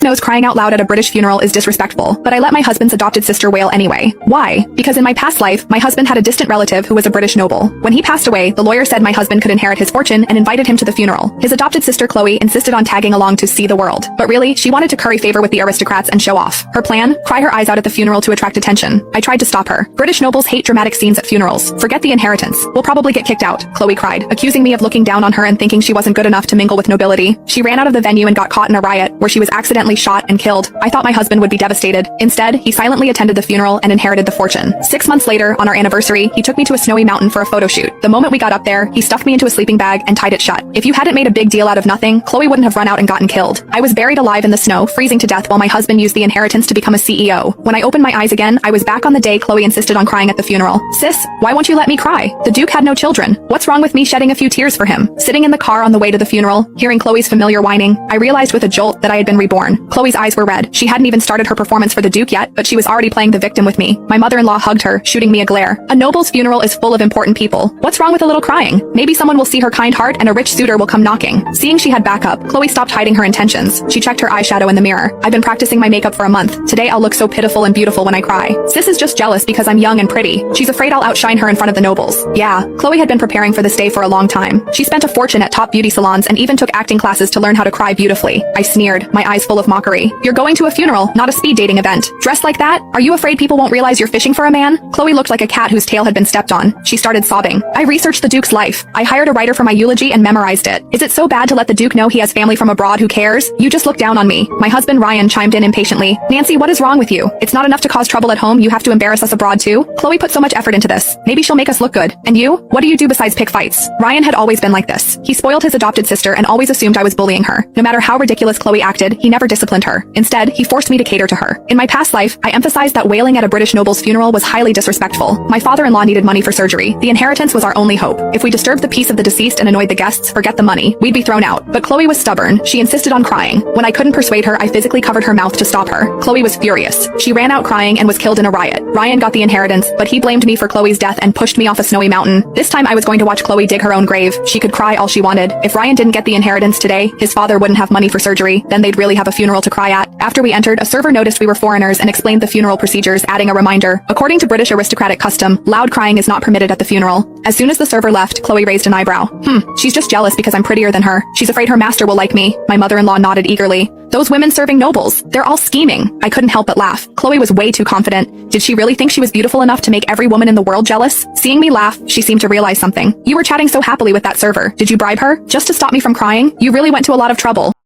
knows crying out loud at a British funeral is disrespectful, but I let my husband's adopted sister wail anyway. Why? Because in my past life, my husband had a distant relative who was a British noble. When he passed away, the lawyer said my husband could inherit his fortune and invited him to the funeral. His adopted sister Chloe insisted on tagging along to see the world. But really, she wanted to curry favor with the aristocrats and show off. Her plan? Cry her eyes out at the funeral to attract attention. I tried to stop her. British nobles hate dramatic scenes at funerals. Forget the inheritance. We'll probably get kicked out, Chloe cried, accusing me of looking down on her and thinking she wasn't good enough to mingle with nobility. She ran out of the venue and got caught in a riot, where she was accidentally shot and killed. I thought my husband would be devastated. Instead, he silently attended the funeral and inherited the fortune. 6 months later, on our anniversary, he took me to a snowy mountain for a photo shoot. The moment we got up there, he stuffed me into a sleeping bag and tied it shut. If you hadn't made a big deal out of nothing, Chloe wouldn't have run out and gotten killed. I was buried alive in the snow, freezing to death while my husband used the inheritance to become a CEO. When I opened my eyes again, I was back on the day Chloe insisted on crying at the funeral. Sis, why won't you let me cry? The Duke had no children. What's wrong with me shedding a few tears for him? Sitting in the car on the way to the funeral, hearing Chloe's familiar whining, I realized with a jolt that I had been reborn. Chloe's eyes were red. She hadn't even started her performance for the Duke yet, but she was already playing the victim with me. My mother-in-law hugged her, shooting me a glare. A noble's funeral is full of important people. What's wrong with a little crying? Maybe someone will see her kind heart and a rich suitor will come knocking. Seeing she had backup, Chloe stopped hiding her intentions. She checked her eyeshadow in the mirror. I've been practicing my makeup for a month. Today I'll look so pitiful and beautiful when I cry. Sis is just jealous because I'm young and pretty. She's afraid I'll outshine her in front of the nobles. Yeah, Chloe had been preparing for this day for a long time. She spent a fortune at top beauty salons and even took acting classes to learn how to cry beautifully. I sneered, my eyes full of mockery. You're going to a funeral, not a speed dating event. Dressed like that? Are you afraid people won't realize you're fishing for a man? Chloe looked like a cat whose tail had been stepped on. She started sobbing. I researched the Duke's life. I hired a writer for my eulogy and memorized it. Is it so bad to let the Duke know he has family from abroad who cares? You just look down on me. My husband Ryan chimed in impatiently. Nancy, what is wrong with you? It's not enough to cause trouble at home, you have to embarrass us abroad too? Chloe put so much effort into this. Maybe she'll make us look good. And you? What do you do besides pick fights? Ryan had always been like this. He spoiled his adopted sister and always assumed I was bullying her. No matter how ridiculous Chloe acted, he never disciplined her. Instead, he forced me to cater to her. In my past life, I emphasized that wailing at a British noble's funeral was highly disrespectful. My father-in-law needed money for surgery. The inheritance was our only hope. If we disturbed the peace of the deceased and annoyed the guests, forget the money. We'd be thrown out. But Chloe was stubborn. She insisted on crying. When I couldn't persuade her, I physically covered her mouth to stop her. Chloe was furious. She ran out crying and was killed in a riot. Ryan got the inheritance, but he blamed me for Chloe's death and pushed me off a snowy mountain. This time I was going to watch Chloe dig her own grave. She could cry all she wanted. If Ryan didn't get the inheritance today, his father wouldn't have money for surgery. Then they'd really have a funeral to cry at. After we entered, a server noticed we were foreigners and explained the funeral procedures, adding a reminder. According to British aristocratic custom, loud crying is not permitted at the funeral. As soon as the server left, Chloe raised an eyebrow. She's just jealous because I'm prettier than her. She's afraid her master will like me. My mother-in-law nodded eagerly. Those women serving nobles, they're all scheming. I couldn't help but laugh. Chloe was way too confident. Did she really think she was beautiful enough to make every woman in the world jealous? Seeing me laugh, she seemed to realize something. You were chatting so happily with that server. Did you bribe her? Just to stop me from crying? You really went to a lot of trouble.